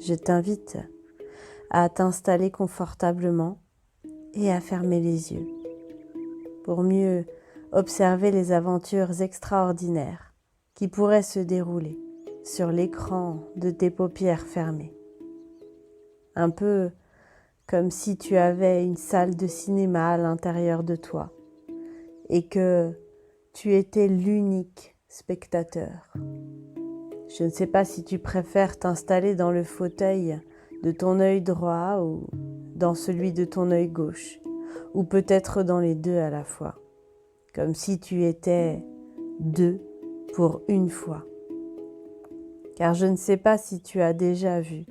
je t'invite à t'installer confortablement et à fermer les yeux pour mieux observer les aventures extraordinaires qui pourraient se dérouler sur l'écran de tes paupières fermées. Un peu comme si tu avais une salle de cinéma à l'intérieur de toi et que tu étais l'unique spectateur. Je ne sais pas si tu préfères t'installer dans le fauteuil de ton œil droit ou dans celui de ton œil gauche, ou peut-être dans les deux à la fois, comme si tu étais deux pour une fois. Car je ne sais pas si tu as déjà vu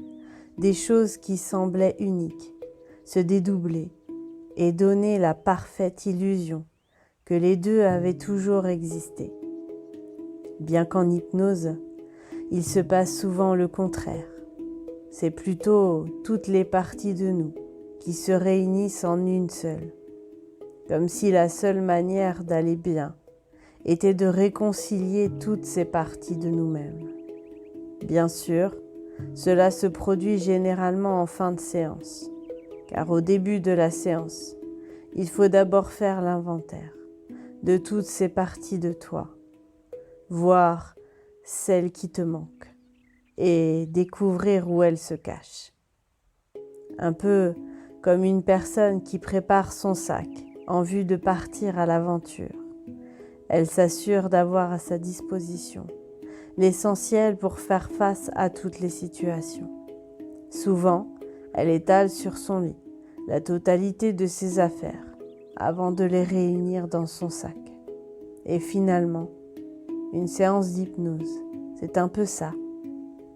des choses qui semblaient uniques se dédoubler et donner la parfaite illusion que les deux avaient toujours existé. Bien qu'en hypnose, il se passe souvent le contraire. C'est plutôt toutes les parties de nous qui se réunissent en une seule, comme si la seule manière d'aller bien était de réconcilier toutes ces parties de nous-mêmes. Bien sûr, cela se produit généralement en fin de séance, car au début de la séance, il faut d'abord faire l'inventaire de toutes ces parties de toi, voir celles qui te manquent et découvrir où elles se cachent. Un peu comme une personne qui prépare son sac en vue de partir à l'aventure. Elle s'assure d'avoir à sa disposition l'essentiel pour faire face à toutes les situations. Souvent, elle étale sur son lit la totalité de ses affaires avant de les réunir dans son sac. Et finalement, une séance d'hypnose, c'est un peu ça,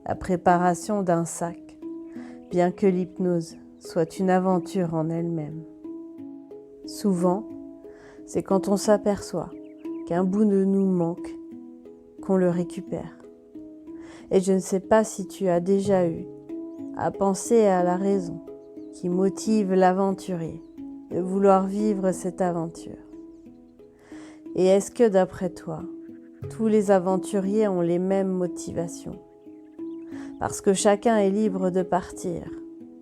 la préparation d'un sac, bien que l'hypnose soit une aventure en elle-même. Souvent, c'est quand on s'aperçoit qu'un bout de nous manque qu'on le récupère. Et je ne sais pas si tu as déjà eu à penser à la raison qui motive l'aventurier de vouloir vivre cette aventure. Et est-ce que d'après toi, tous les aventuriers ont les mêmes motivations? Parce que chacun est libre de partir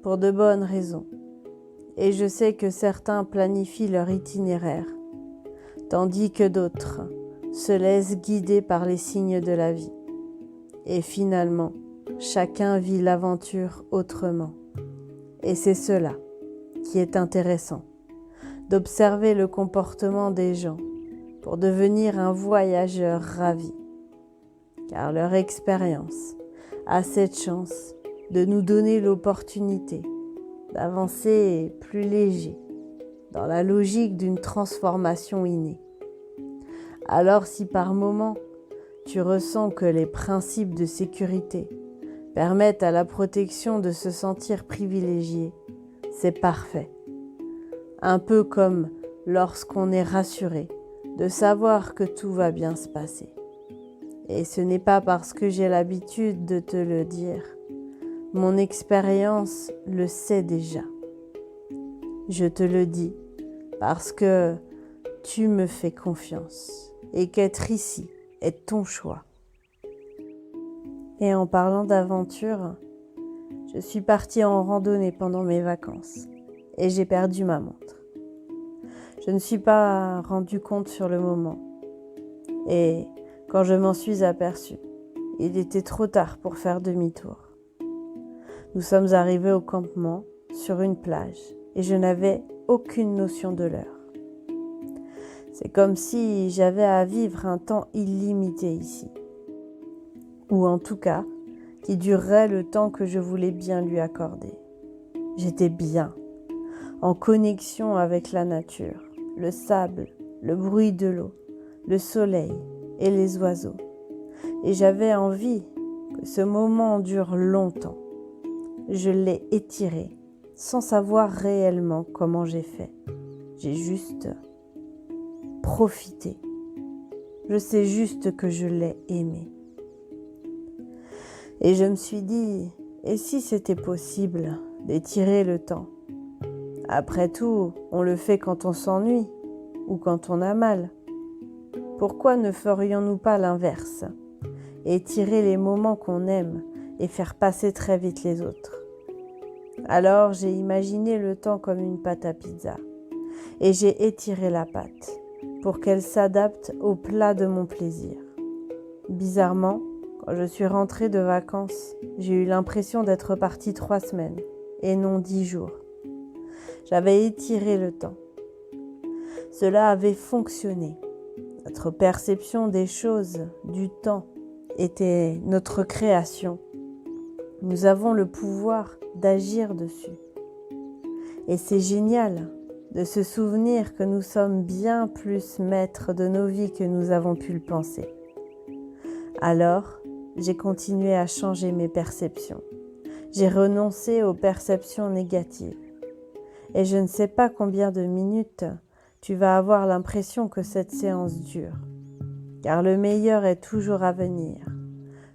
pour de bonnes raisons. Et je sais que certains planifient leur itinéraire, tandis que d'autres se laissent guider par les signes de la vie. Et finalement, chacun vit l'aventure autrement. Et c'est cela qui est intéressant, d'observer le comportement des gens pour devenir un voyageur ravi. Car leur expérience a cette chance de nous donner l'opportunité d'avancer plus léger dans la logique d'une transformation innée. Alors si par moment tu ressens que les principes de sécurité permettent à la protection de se sentir privilégié, c'est parfait. Un peu comme lorsqu'on est rassuré de savoir que tout va bien se passer. Et ce n'est pas parce que j'ai l'habitude de te le dire. Mon expérience le sait déjà. Je te le dis parce que tu me fais confiance et qu'être ici est ton choix. Et en parlant d'aventure, je suis partie en randonnée pendant mes vacances et j'ai perdu ma montre. Je ne suis pas rendu compte sur le moment et quand je m'en suis aperçue, il était trop tard pour faire demi-tour. Nous sommes arrivés au campement sur une plage et je n'avais aucune notion de l'heure. C'est comme si j'avais à vivre un temps illimité ici, ou en tout cas, qui durerait le temps que je voulais bien lui accorder. J'étais bien, en connexion avec la nature, le sable, le bruit de l'eau, le soleil et les oiseaux. Et j'avais envie que ce moment dure longtemps. Je l'ai étiré sans savoir réellement comment j'ai fait. J'ai juste profité. Je sais juste que je l'ai aimé. Et je me suis dit, et si c'était possible d'étirer le temps? Après tout, on le fait quand on s'ennuie ou quand on a mal. Pourquoi ne ferions-nous pas l'inverse? Étirer les moments qu'on aime et faire passer très vite les autres. Alors j'ai imaginé le temps comme une pâte à pizza et j'ai étiré la pâte pour qu'elle s'adapte au plat de mon plaisir. Bizarrement, quand je suis rentrée de vacances, j'ai eu l'impression d'être partie 3 semaines et non 10 jours. J'avais étiré le temps. Cela avait fonctionné. Notre perception des choses, du temps, était notre création. Nous avons le pouvoir d'agir dessus. Et c'est génial de se souvenir que nous sommes bien plus maîtres de nos vies que nous avons pu le penser. Alors, j'ai continué à changer mes perceptions. J'ai renoncé aux perceptions négatives. Et je ne sais pas combien de minutes tu vas avoir l'impression que cette séance dure. Car le meilleur est toujours à venir,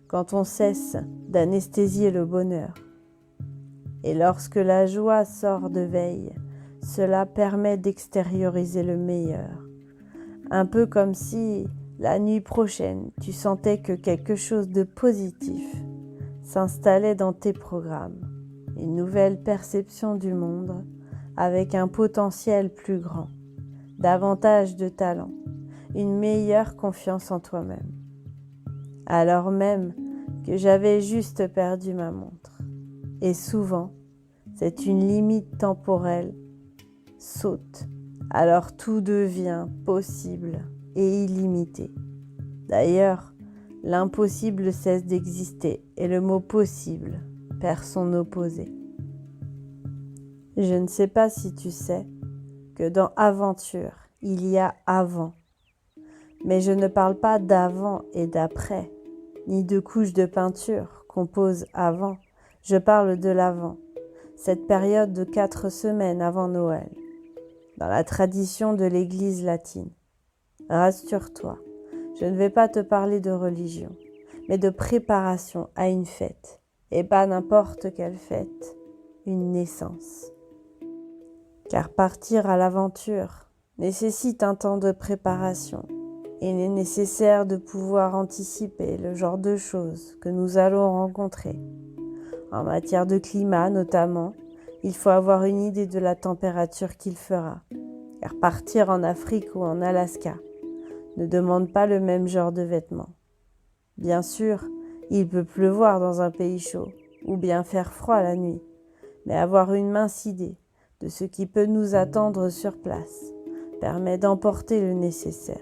quand on cesse d'anesthésier le bonheur. Et lorsque la joie sort de veille, cela permet d'extérioriser le meilleur. Un peu comme si, la nuit prochaine, tu sentais que quelque chose de positif s'installait dans tes programmes. Une nouvelle perception du monde avec un potentiel plus grand, davantage de talent, une meilleure confiance en toi-même. Alors même que j'avais juste perdu ma montre. Et souvent, c'est une limite temporelle saute. Alors tout devient possible et illimité. D'ailleurs, l'impossible cesse d'exister et le mot possible perd son opposé. Je ne sais pas si tu sais que dans aventure, il y a avant. Mais je ne parle pas d'avant et d'après, ni de couches de peinture qu'on pose avant. Je parle de l'avant, cette période de 4 semaines avant Noël, dans la tradition de l'Église latine. Rassure-toi, je ne vais pas te parler de religion, mais de préparation à une fête, et pas n'importe quelle fête, une naissance. Car partir à l'aventure nécessite un temps de préparation. Il est nécessaire de pouvoir anticiper le genre de choses que nous allons rencontrer. En matière de climat notamment, il faut avoir une idée de la température qu'il fera. Car partir en Afrique ou en Alaska ne demande pas le même genre de vêtements. Bien sûr, il peut pleuvoir dans un pays chaud ou bien faire froid la nuit, mais avoir une mince idée de ce qui peut nous attendre sur place permet d'emporter le nécessaire.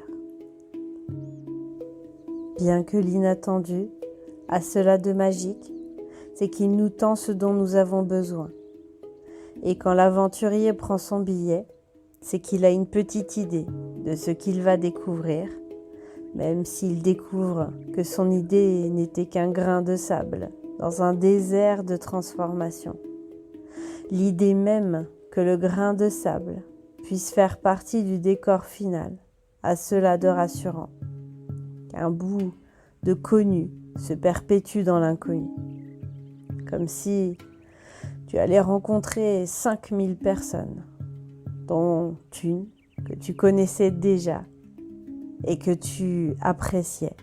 Bien que l'inattendu a cela de magique, c'est qu'il nous tend ce dont nous avons besoin. Et quand l'aventurier prend son billet, c'est qu'il a une petite idée de ce qu'il va découvrir, même s'il découvre que son idée n'était qu'un grain de sable dans un désert de transformation. L'idée même que le grain de sable puisse faire partie du décor final a cela de rassurant. Qu'un bout de connu se perpétue dans l'inconnu. Comme si tu allais rencontrer 5000 personnes, dont une que tu connaissais déjà et que tu appréciais.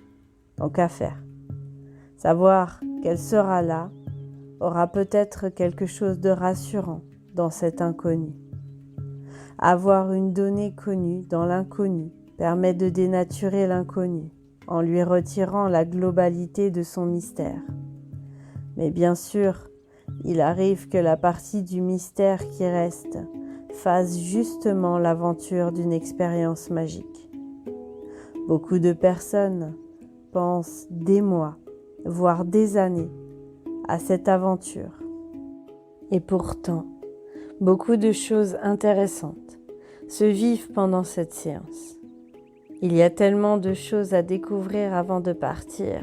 Donc à faire. Savoir qu'elle sera là aura peut-être quelque chose de rassurant dans cet inconnu. Avoir une donnée connue dans l'inconnu permet de dénaturer l'inconnu en lui retirant la globalité de son mystère. Mais bien sûr, il arrive que la partie du mystère qui reste fasse justement l'aventure d'une expérience magique. Beaucoup de personnes pensent des mois, voire des années, à cette aventure. Et pourtant, beaucoup de choses intéressantes se vivent pendant cette séance. Il y a tellement de choses à découvrir avant de partir,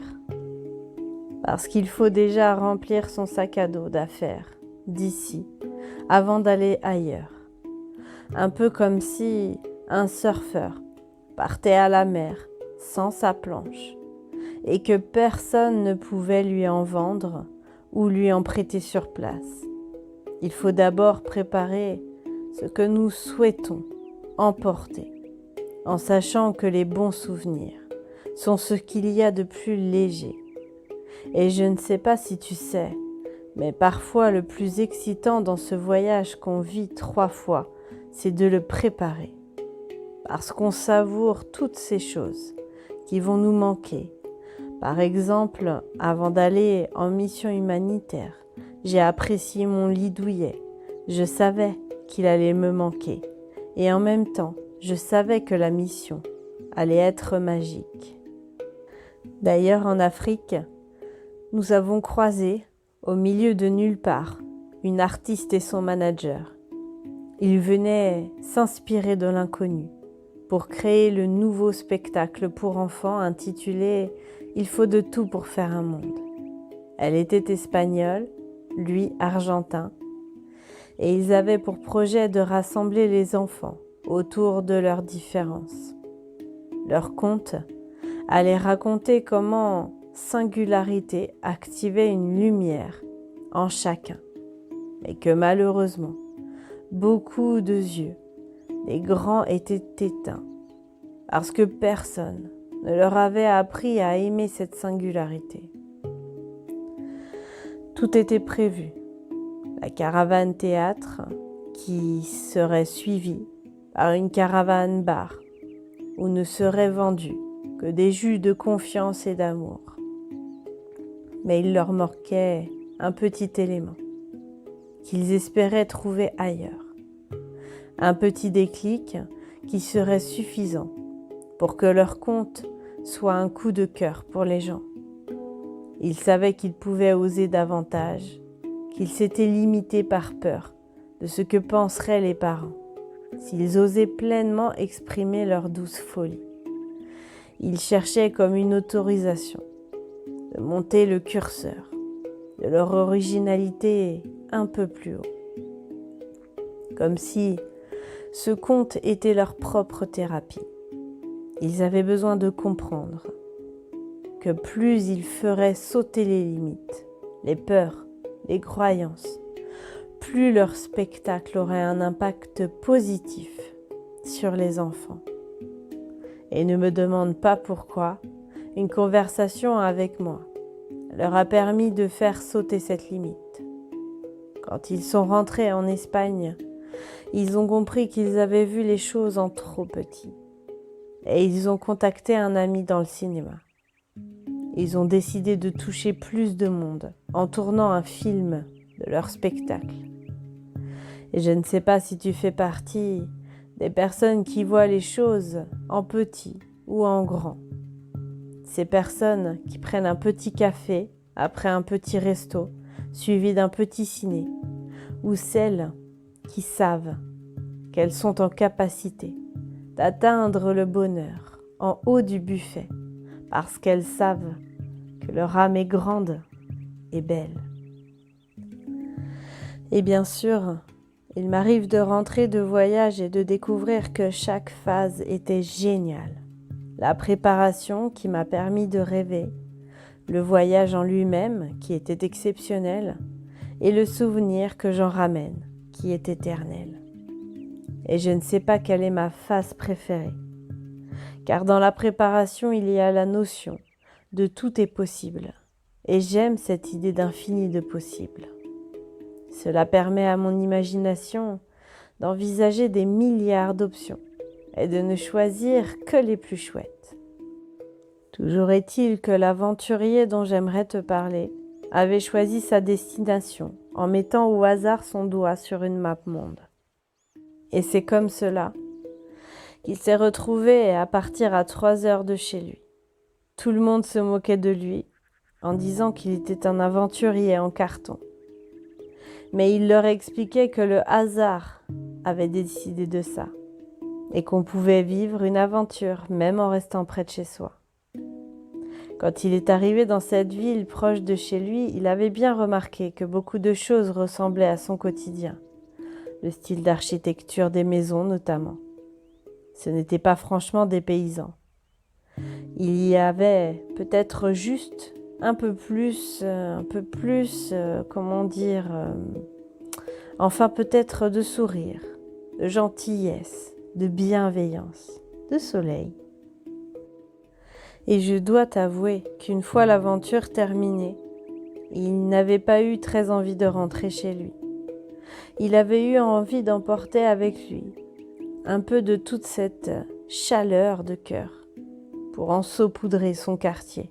parce qu'il faut déjà remplir son sac à dos d'affaires d'ici avant d'aller ailleurs. Un peu comme si un surfeur partait à la mer sans sa planche et que personne ne pouvait lui en vendre ou lui en prêter sur place. Il faut d'abord préparer ce que nous souhaitons emporter, en sachant que les bons souvenirs sont ce qu'il y a de plus léger, Et je ne sais pas si tu sais, mais parfois le plus excitant dans ce voyage qu'on vit 3 fois, c'est de le préparer. Parce qu'on savoure toutes ces choses qui vont nous manquer. Par exemple, avant d'aller en mission humanitaire, j'ai apprécié mon lit douillet. Je savais qu'il allait me manquer. Et en même temps, je savais que la mission allait être magique. D'ailleurs, en Afrique, nous avons croisé, au milieu de nulle part, une artiste et son manager. Ils venaient s'inspirer de l'inconnu pour créer le nouveau spectacle pour enfants intitulé « Il faut de tout pour faire un monde ». Elle était espagnole, lui argentin, et ils avaient pour projet de rassembler les enfants autour de leurs différences. Leur conte allait raconter comment singularité activait une lumière en chacun, mais que malheureusement, beaucoup de yeux, les grands étaient éteints, parce que personne ne leur avait appris à aimer cette singularité. Tout était prévu. La caravane théâtre qui serait suivie par une caravane bar où ne seraient vendus que des jus de confiance et d'amour. Mais il leur manquait un petit élément qu'ils espéraient trouver ailleurs. Un petit déclic qui serait suffisant pour que leur conte soit un coup de cœur pour les gens. Ils savaient qu'ils pouvaient oser davantage, qu'ils s'étaient limités par peur de ce que penseraient les parents, s'ils osaient pleinement exprimer leur douce folie. Ils cherchaient comme une autorisation de monter le curseur de leur originalité un peu plus haut. Comme si ce conte était leur propre thérapie. Ils avaient besoin de comprendre que plus ils feraient sauter les limites, les peurs, les croyances, plus leur spectacle aurait un impact positif sur les enfants. Et ne me demande pas pourquoi, une conversation avec moi leur a permis de faire sauter cette limite. Quand ils sont rentrés en Espagne, ils ont compris qu'ils avaient vu les choses en trop petit. Et ils ont contacté un ami dans le cinéma. Ils ont décidé de toucher plus de monde en tournant un film de leur spectacle. Et je ne sais pas si tu fais partie des personnes qui voient les choses en petit ou en grand. Ces personnes qui prennent un petit café après un petit resto, suivi d'un petit ciné, ou celles qui savent qu'elles sont en capacité d'atteindre le bonheur en haut du buffet, parce qu'elles savent que leur âme est grande et belle. Et bien sûr, il m'arrive de rentrer de voyage et de découvrir que chaque phase était géniale. La préparation qui m'a permis de rêver, le voyage en lui-même qui était exceptionnel, et le souvenir que j'en ramène, qui est éternel. Et je ne sais pas quelle est ma phase préférée, car dans la préparation, il y a la notion de tout est possible, et j'aime cette idée d'infini de possible. Cela permet à mon imagination d'envisager des milliards d'options et de ne choisir que les plus chouettes. Toujours est-il que l'aventurier dont j'aimerais te parler avait choisi sa destination en mettant au hasard son doigt sur une map monde. Et c'est comme cela qu'il s'est retrouvé à partir à 3 heures de chez lui. Tout le monde se moquait de lui en disant qu'il était un aventurier en carton. Mais il leur expliquait que le hasard avait décidé de ça et qu'on pouvait vivre une aventure même en restant près de chez soi. Quand il est arrivé dans cette ville proche de chez lui, il avait bien remarqué que beaucoup de choses ressemblaient à son quotidien, le style d'architecture des maisons notamment. Ce n'étaient pas franchement des paysans. Il y avait peut-être juste un peu plus, enfin peut-être de sourire, de gentillesse, de bienveillance, de soleil. Et je dois t'avouer qu'une fois l'aventure terminée, il n'avait pas eu très envie de rentrer chez lui. Il avait eu envie d'emporter avec lui un peu de toute cette chaleur de cœur pour en saupoudrer son quartier.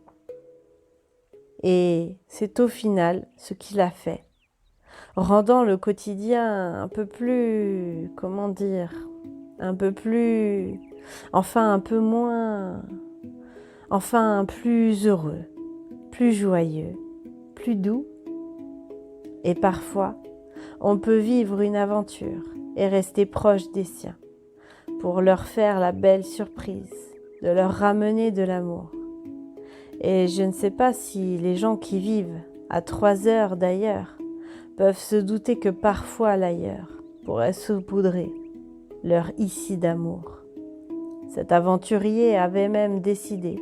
Et c'est au final ce qu'il a fait, rendant le quotidien un peu plus, un peu moins, plus heureux, plus joyeux, plus doux. Et parfois, on peut vivre une aventure et rester proche des siens pour leur faire la belle surprise de leur ramener de l'amour. Et je ne sais pas si les gens qui vivent à 3 heures d'ailleurs peuvent se douter que parfois l'ailleurs pourrait saupoudrer leur ici d'amour. Cet aventurier avait même décidé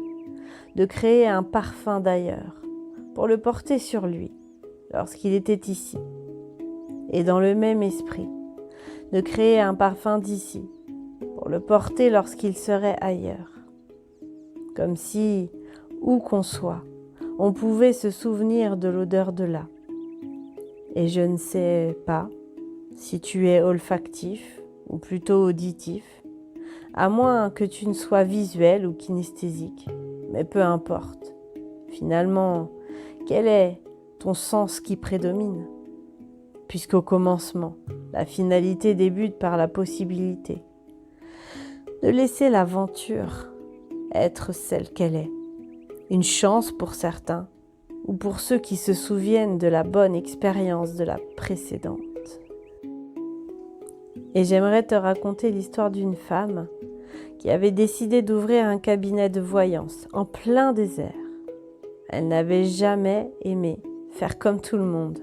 de créer un parfum d'ailleurs pour le porter sur lui lorsqu'il était ici. Et dans le même esprit, de créer un parfum d'ici pour le porter lorsqu'il serait ailleurs. Comme si, où qu'on soit, on pouvait se souvenir de l'odeur de là. Et je ne sais pas si tu es olfactif ou plutôt auditif, à moins que tu ne sois visuel ou kinesthésique, mais peu importe. Finalement, quel est ton sens qui prédomine ? Puisqu'au commencement, la finalité débute par la possibilité de laisser l'aventure être celle qu'elle est. Une chance pour certains, ou pour ceux qui se souviennent de la bonne expérience de la précédente. Et j'aimerais te raconter l'histoire d'une femme qui avait décidé d'ouvrir un cabinet de voyance en plein désert. Elle n'avait jamais aimé faire comme tout le monde.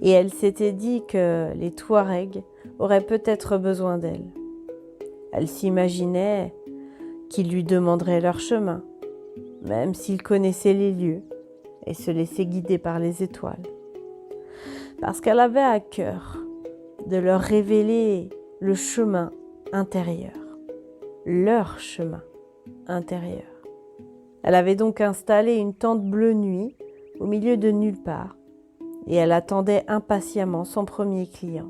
Et elle s'était dit que les Touaregs auraient peut-être besoin d'elle. Elle s'imaginait qu'ils lui demanderaient leur chemin, même s'ils connaissaient les lieux et se laissaient guider par les étoiles. Parce qu'elle avait à cœur de leur révéler le chemin intérieur, leur chemin intérieur. Elle avait donc installé une tente bleue nuit au milieu de nulle part et elle attendait impatiemment son premier client.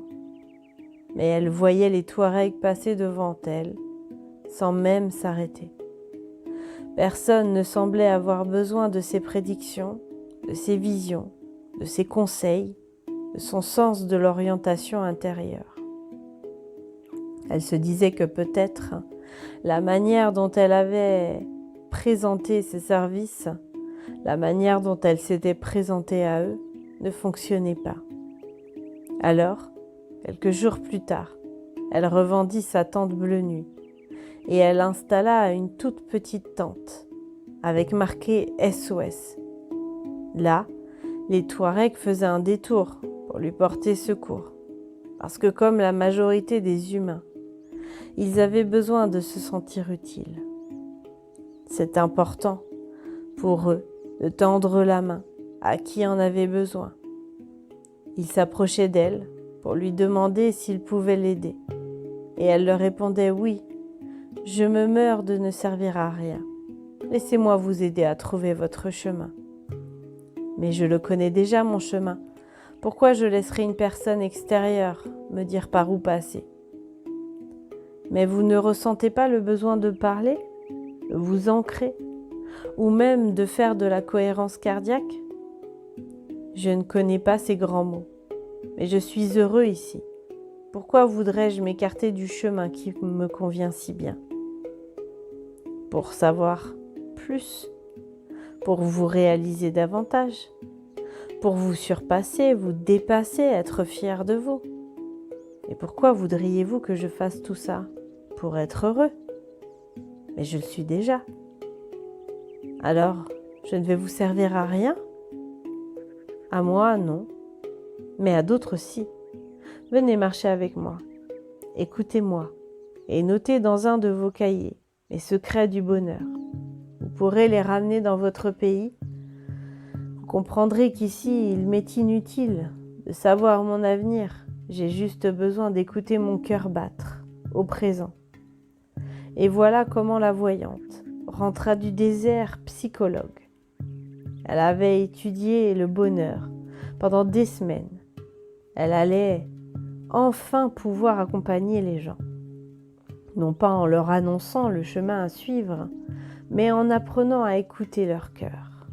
Mais elle voyait les Touaregs passer devant elle sans même s'arrêter. Personne ne semblait avoir besoin de ses prédictions, de ses visions, de ses conseils, de son sens de l'orientation intérieure. Elle se disait que peut-être la manière dont elle avait présenté ses services, la manière dont elle s'était présentée à eux, ne fonctionnait pas. Alors, quelques jours plus tard, elle revendit sa tente bleue nuit et elle installa une toute petite tente avec marqué SOS. Là, les Touaregs faisaient un détour pour lui porter secours parce que comme la majorité des humains, ils avaient besoin de se sentir utiles. C'est important pour eux de tendre la main à qui en avait besoin. Ils s'approchaient d'elle pour lui demander s'ils pouvaient l'aider. Et elle leur répondait « Oui, je me meurs de ne servir à rien. Laissez-moi vous aider à trouver votre chemin. » Mais je le connais déjà, mon chemin. Pourquoi je laisserai une personne extérieure me dire par où passer ? Mais vous ne ressentez pas le besoin de parler, de vous ancrer, ou même de faire de la cohérence cardiaque ? Je ne connais pas ces grands mots, mais je suis heureux ici. Pourquoi voudrais-je m'écarter du chemin qui me convient si bien ? Pour savoir plus, pour vous réaliser davantage, pour vous surpasser, vous dépasser, être fier de vous. Et pourquoi voudriez-vous que je fasse tout ça ? Pour être heureux. Mais je le suis déjà. Alors, je ne vais vous servir à rien ? À moi, non. Mais à d'autres, si. Venez marcher avec moi. Écoutez-moi et notez dans un de vos cahiers les secrets du bonheur. Vous pourrez les ramener dans votre pays. Vous comprendrez qu'ici, il m'est inutile de savoir mon avenir. J'ai juste besoin d'écouter mon cœur battre au présent. Et voilà comment la voyante rentra du désert psychologue. Elle avait étudié le bonheur pendant des semaines. Elle allait enfin pouvoir accompagner les gens, non pas en leur annonçant le chemin à suivre, mais en apprenant à écouter leur cœur.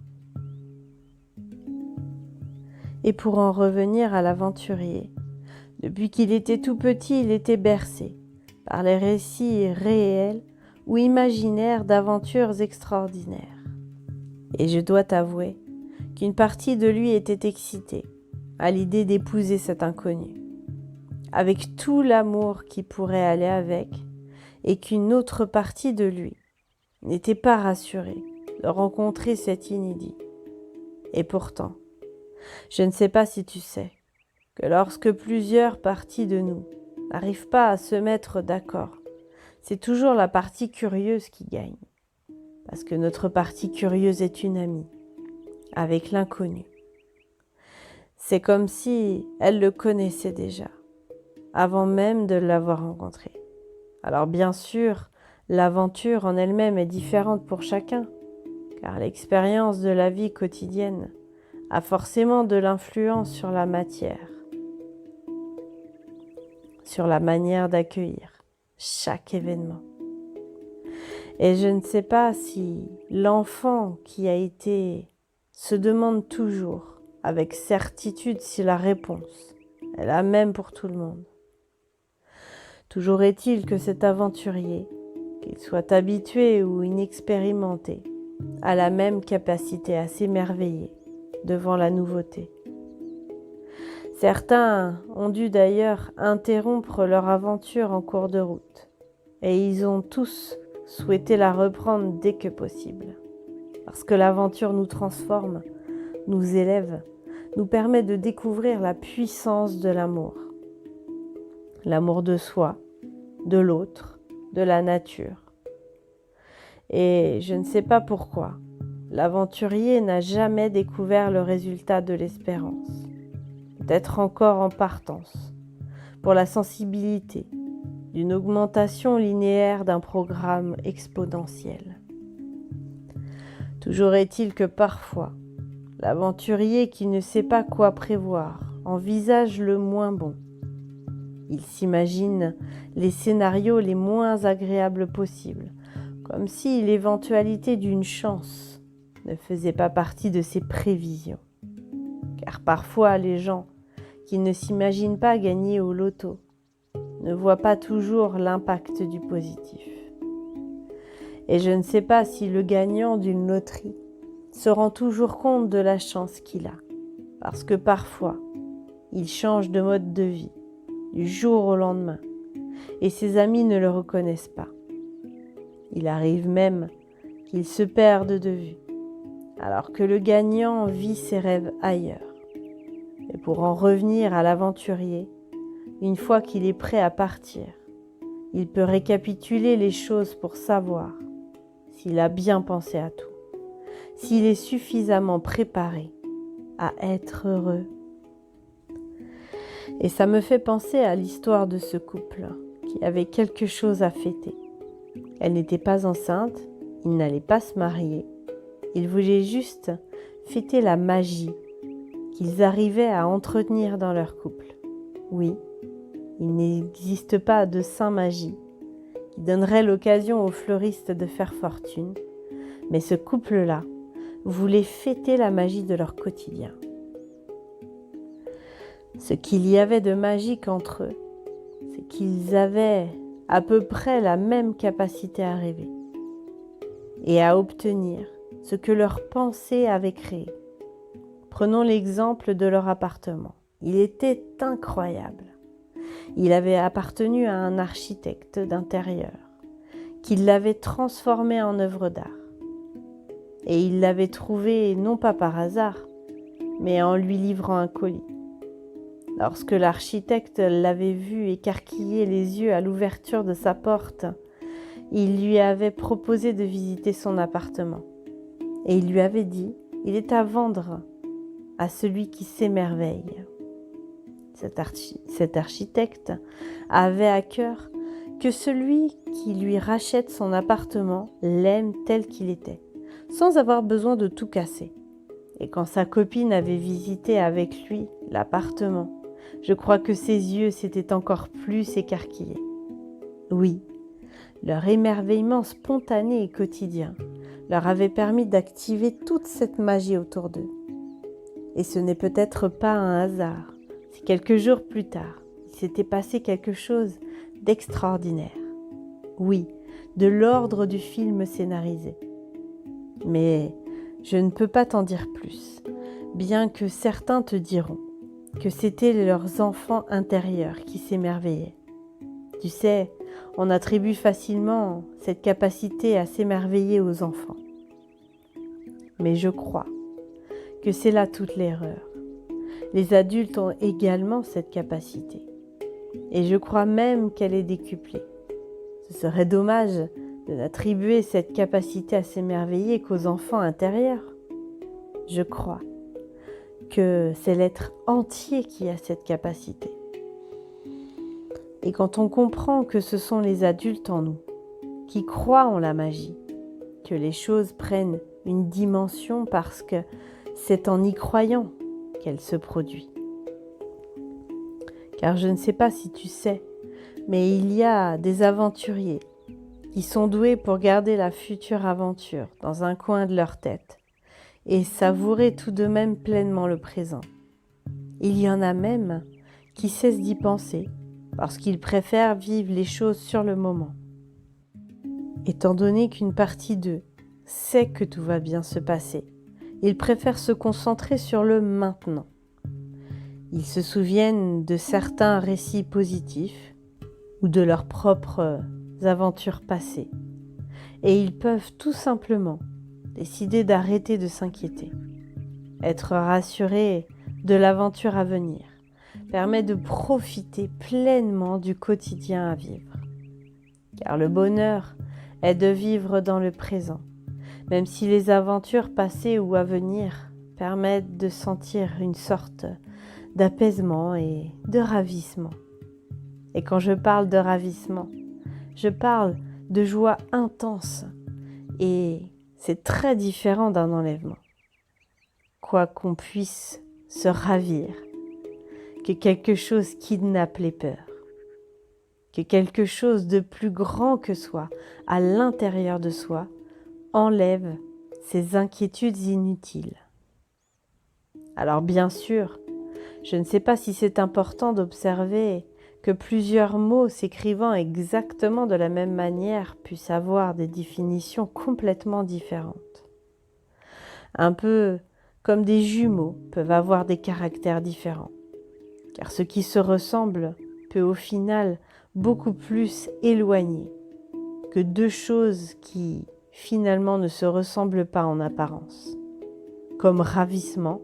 Et pour en revenir à l'aventurier, depuis qu'il était tout petit, il était bercé par les récits réels ou imaginaires d'aventures extraordinaires. Et je dois t'avouer qu'une partie de lui était excitée à l'idée d'épouser cet inconnu, avec tout l'amour qui pourrait aller avec, et qu'une autre partie de lui n'était pas rassurée de rencontrer cet inédit. Et pourtant, je ne sais pas si tu sais que lorsque plusieurs parties de nous n'arrivent pas à se mettre d'accord, c'est toujours la partie curieuse qui gagne. Parce que notre partie curieuse est une amie, avec l'inconnu. C'est comme si elle le connaissait déjà, avant même de l'avoir rencontré. Alors bien sûr, l'aventure en elle-même est différente pour chacun, car l'expérience de la vie quotidienne a forcément de l'influence sur la matière, sur la manière d'accueillir chaque événement. Et je ne sais pas si l'enfant qui a été se demande toujours avec certitude si la réponse est la même pour tout le monde. Toujours est-il que cet aventurier, qu'il soit habitué ou inexpérimenté, a la même capacité à s'émerveiller devant la nouveauté. Certains ont dû d'ailleurs interrompre leur aventure en cours de route, et ils ont tous souhaité la reprendre dès que possible. Parce que l'aventure nous transforme, nous élève, nous permet de découvrir la puissance de l'amour. L'amour de soi, de l'autre, de la nature. Et je ne sais pas pourquoi, l'aventurier n'a jamais découvert le résultat de l'espérance. Peut-être encore en partance, pour la sensibilité d'une augmentation linéaire d'un programme exponentiel. Toujours est-il que parfois, l'aventurier qui ne sait pas quoi prévoir envisage le moins bon. Il s'imagine les scénarios les moins agréables possibles, comme si l'éventualité d'une chance ne faisait pas partie de ses prévisions. Car parfois les gens qui ne s'imaginent pas gagner au loto ne voient pas toujours l'impact du positif. Et je ne sais pas si le gagnant d'une loterie se rend toujours compte de la chance qu'il a, parce que parfois, il change de mode de vie du jour au lendemain, et ses amis ne le reconnaissent pas. Il arrive même qu'il se perde de vue, alors que le gagnant vit ses rêves ailleurs. Et pour en revenir à l'aventurier, une fois qu'il est prêt à partir, il peut récapituler les choses pour savoir s'il a bien pensé à tout, s'il est suffisamment préparé à être heureux. Et ça me fait penser à l'histoire de ce couple qui avait quelque chose à fêter. Elle n'était pas enceinte, ils n'allaient pas se marier, ils voulaient juste fêter la magie qu'ils arrivaient à entretenir dans leur couple. Oui, il n'existe pas de saint magie qui donnerait l'occasion aux fleuristes de faire fortune, mais ce couple-là voulait fêter la magie de leur quotidien. Ce qu'il y avait de magique entre eux, c'est qu'ils avaient à peu près la même capacité à rêver et à obtenir ce que leur pensée avait créé. Prenons l'exemple de leur appartement. Il était incroyable. Il avait appartenu à un architecte d'intérieur qui l'avait transformé en œuvre d'art. Et il l'avait trouvé non pas par hasard, mais en lui livrant un colis. Lorsque l'architecte l'avait vu écarquiller les yeux à l'ouverture de sa porte, il lui avait proposé de visiter son appartement. Et il lui avait dit, il est à vendre à celui qui s'émerveille. Cet architecte avait à cœur que celui qui lui rachète son appartement l'aime tel qu'il était, sans avoir besoin de tout casser. Et quand sa copine avait visité avec lui l'appartement, je crois que ses yeux s'étaient encore plus écarquillés. Oui, leur émerveillement spontané et quotidien leur avait permis d'activer toute cette magie autour d'eux. Et ce n'est peut-être pas un hasard si quelques jours plus tard, il s'était passé quelque chose d'extraordinaire. Oui, de l'ordre du film scénarisé. Mais je ne peux pas t'en dire plus, bien que certains te diront que c'était leurs enfants intérieurs qui s'émerveillaient. Tu sais, on attribue facilement cette capacité à s'émerveiller aux enfants. Mais je crois que c'est là toute l'erreur. Les adultes ont également cette capacité. Et je crois même qu'elle est décuplée. Ce serait dommage de n'attribuer cette capacité à s'émerveiller qu'aux enfants intérieurs. Je crois que c'est l'être entier qui a cette capacité. Et quand on comprend que ce sont les adultes en nous qui croient en la magie, que les choses prennent une dimension parce que c'est en y croyant qu'elle se produit. Car je ne sais pas si tu sais, mais il y a des aventuriers qui sont doués pour garder la future aventure dans un coin de leur tête et savourer tout de même pleinement le présent. Il y en a même qui cessent d'y penser parce qu'ils préfèrent vivre les choses sur le moment. Étant donné qu'une partie d'eux sait que tout va bien se passer, ils préfèrent se concentrer sur le maintenant. Ils se souviennent de certains récits positifs ou de leurs propres aventures passées. Et ils peuvent tout simplement décider d'arrêter de s'inquiéter. Être rassuré de l'aventure à venir permet de profiter pleinement du quotidien à vivre. Car le bonheur est de vivre dans le présent, même si les aventures passées ou à venir permettent de sentir une sorte d'apaisement et de ravissement. Et quand je parle de ravissement, je parle de joie intense et c'est très différent d'un enlèvement. Quoi qu'on puisse se ravir, que quelque chose kidnappe les peurs, que quelque chose de plus grand que soi, à l'intérieur de soi, enlève ces inquiétudes inutiles. Alors bien sûr, je ne sais pas si c'est important d'observer que plusieurs mots s'écrivant exactement de la même manière puissent avoir des définitions complètement différentes. Un peu comme des jumeaux peuvent avoir des caractères différents, car ce qui se ressemble peut au final beaucoup plus éloigner que deux choses qui finalement ne se ressemblent pas en apparence, comme ravissement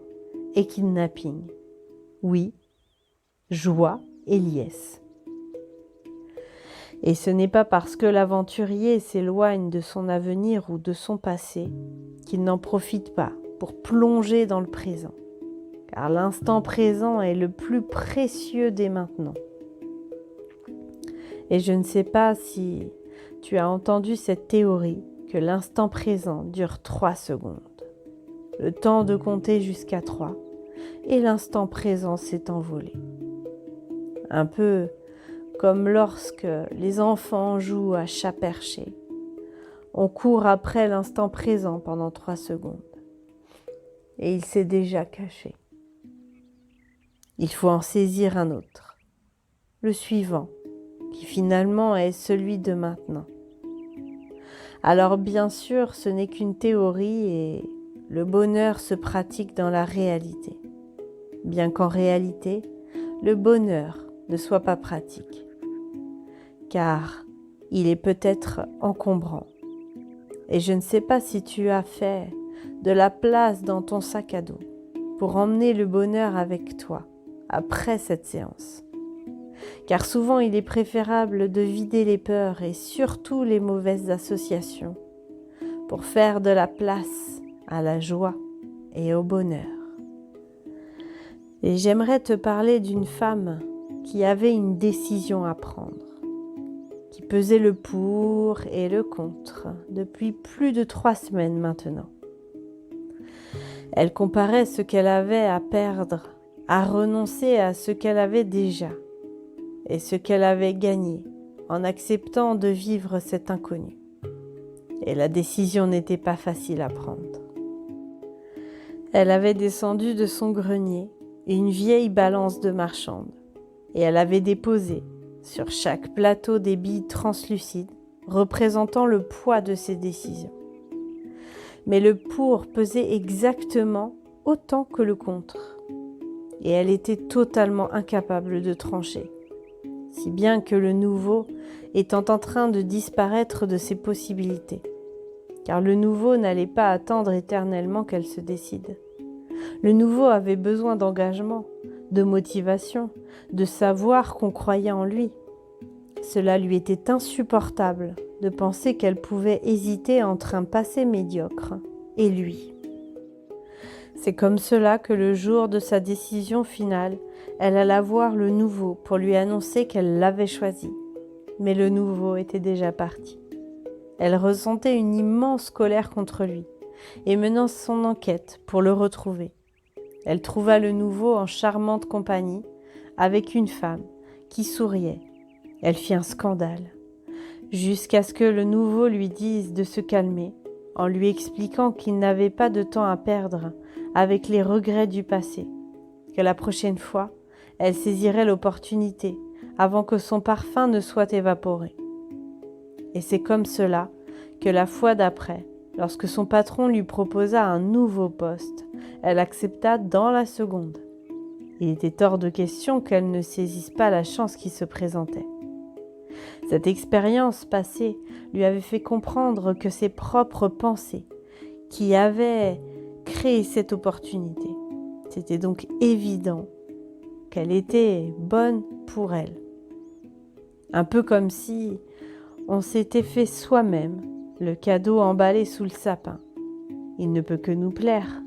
et kidnapping. Oui, joie et liesse. Et ce n'est pas parce que l'aventurier s'éloigne de son avenir ou de son passé qu'il n'en profite pas pour plonger dans le présent, car l'instant présent est le plus précieux des maintenant. Et je ne sais pas si tu as entendu cette théorie que l'instant présent dure 3 secondes. Le temps de compter jusqu'à 3 et l'instant présent s'est envolé. Un peu comme lorsque les enfants jouent à chat perché. On court après l'instant présent pendant 3 secondes et il s'est déjà caché. Il faut en saisir un autre, le suivant, qui finalement est celui de maintenant. Alors bien sûr, ce n'est qu'une théorie et le bonheur se pratique dans la réalité, bien qu'en réalité, le bonheur ne soit pas pratique, car il est peut-être encombrant. Et je ne sais pas si tu as fait de la place dans ton sac à dos pour emmener le bonheur avec toi après cette séance. Car souvent il est préférable de vider les peurs et surtout les mauvaises associations pour faire de la place à la joie et au bonheur. Et j'aimerais te parler d'une femme qui avait une décision à prendre. qui pesait le pour et le contre depuis plus de 3 semaines maintenant. Elle comparait ce qu'elle avait à perdre, à renoncer à ce qu'elle avait déjà et ce qu'elle avait gagné en acceptant de vivre cet inconnu. Et la décision n'était pas facile à prendre. Elle avait descendu de son grenier une vieille balance de marchande et elle avait déposé sur chaque plateau des billes translucides représentant le poids de ses décisions. Mais le pour pesait exactement autant que le contre. Et elle était totalement incapable de trancher, si bien que le nouveau étant en train de disparaître de ses possibilités, car le nouveau n'allait pas attendre éternellement qu'elle se décide. Le nouveau avait besoin d'engagement, de motivation, de savoir qu'on croyait en lui. Cela lui était insupportable de penser qu'elle pouvait hésiter entre un passé médiocre et lui. C'est comme cela que le jour de sa décision finale, elle alla voir le nouveau pour lui annoncer qu'elle l'avait choisi. Mais le nouveau était déjà parti. Elle ressentait une immense colère contre lui et menant son enquête pour le retrouver. Elle trouva le nouveau en charmante compagnie avec une femme qui souriait. Elle fit un scandale, jusqu'à ce que le nouveau lui dise de se calmer, en lui expliquant qu'il n'avait pas de temps à perdre avec les regrets du passé, que la prochaine fois, elle saisirait l'opportunité avant que son parfum ne soit évaporé. Et c'est comme cela que la fois d'après, lorsque son patron lui proposa un nouveau poste, elle accepta dans la seconde. Il était hors de question qu'elle ne saisisse pas la chance qui se présentait. Cette expérience passée lui avait fait comprendre que ses propres pensées qui avaient créé cette opportunité. C'était donc évident qu'elle était bonne pour elle. Un peu comme si on s'était fait soi-même le cadeau emballé sous le sapin. Il ne peut que nous plaire,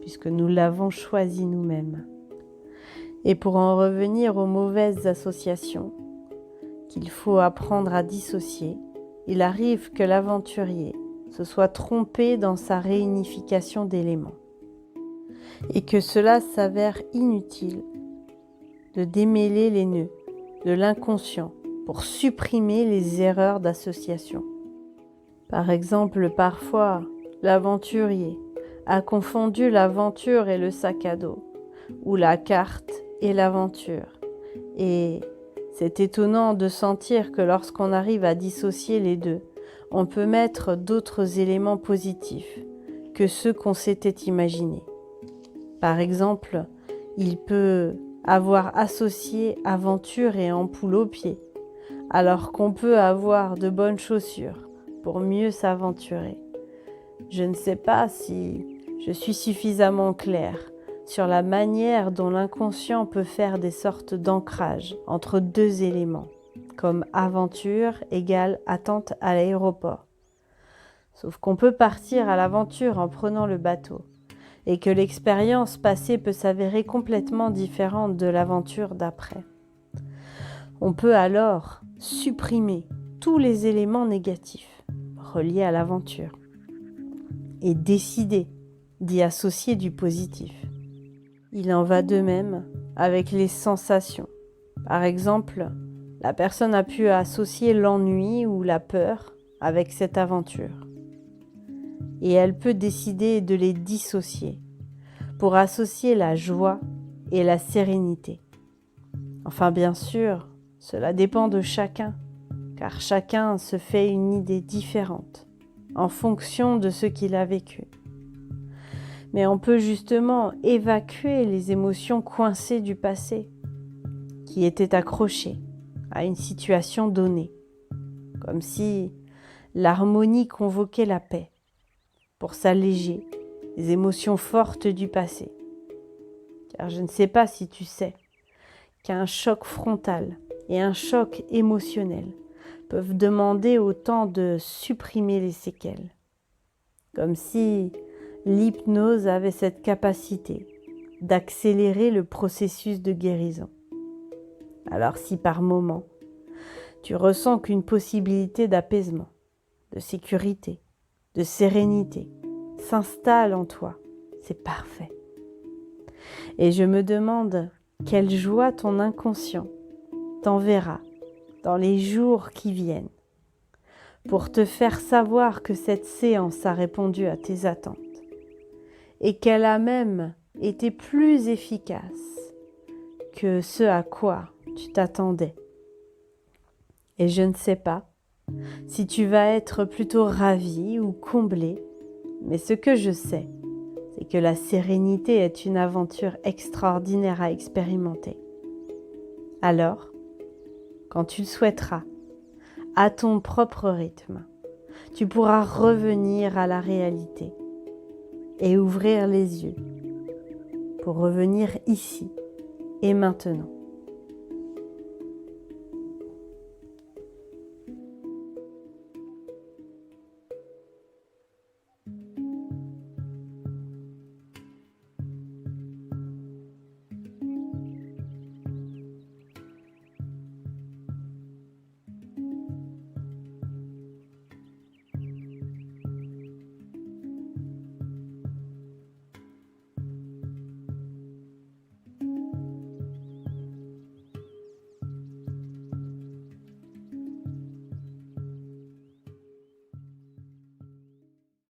puisque nous l'avons choisi nous-mêmes. Et pour en revenir aux mauvaises associations, qu'il faut apprendre à dissocier, il arrive que l'aventurier se soit trompé dans sa réunification d'éléments et que cela s'avère inutile de démêler les nœuds de l'inconscient pour supprimer les erreurs d'association. Par exemple, parfois, l'aventurier a confondu l'aventure et le sac à dos, ou la carte et l'aventure, et c'est étonnant de sentir que lorsqu'on arrive à dissocier les deux, on peut mettre d'autres éléments positifs que ceux qu'on s'était imaginés. Par exemple, il peut avoir associé aventure et ampoule aux pieds, alors qu'on peut avoir de bonnes chaussures pour mieux s'aventurer. Je ne sais pas si je suis suffisamment claire sur la manière dont l'inconscient peut faire des sortes d'ancrage entre deux éléments, comme aventure égale attente à l'aéroport. Sauf qu'on peut partir à l'aventure en prenant le bateau, et que l'expérience passée peut s'avérer complètement différente de l'aventure d'après. On peut alors supprimer tous les éléments négatifs reliés à l'aventure et décider d'y associer du positif. Il en va de même avec les sensations. Par exemple, la personne a pu associer l'ennui ou la peur avec cette aventure. Et elle peut décider de les dissocier pour associer la joie et la sérénité. Enfin, bien sûr, cela dépend de chacun, car chacun se fait une idée différente en fonction de ce qu'il a vécu. Mais on peut justement évacuer les émotions coincées du passé, qui étaient accrochées à une situation donnée, comme si l'harmonie convoquait la paix, pour s'alléger les émotions fortes du passé. Car je ne sais pas si tu sais qu'un choc frontal et un choc émotionnel peuvent demander autant de supprimer les séquelles, comme si l'hypnose avait cette capacité d'accélérer le processus de guérison. Alors si par moment, tu ressens qu'une possibilité d'apaisement, de sécurité, de sérénité s'installe en toi. C'est parfait. Et je me demande quelle joie ton inconscient t'enverra dans les jours qui viennent pour te faire savoir que cette séance a répondu à tes attentes et qu'elle a même été plus efficace que ce à quoi tu t'attendais. Et je ne sais pas si tu vas être plutôt ravi ou comblé, mais ce que je sais, c'est que la sérénité est une aventure extraordinaire à expérimenter. Alors, quand tu le souhaiteras, à ton propre rythme, tu pourras revenir à la réalité et ouvrir les yeux pour revenir ici et maintenant.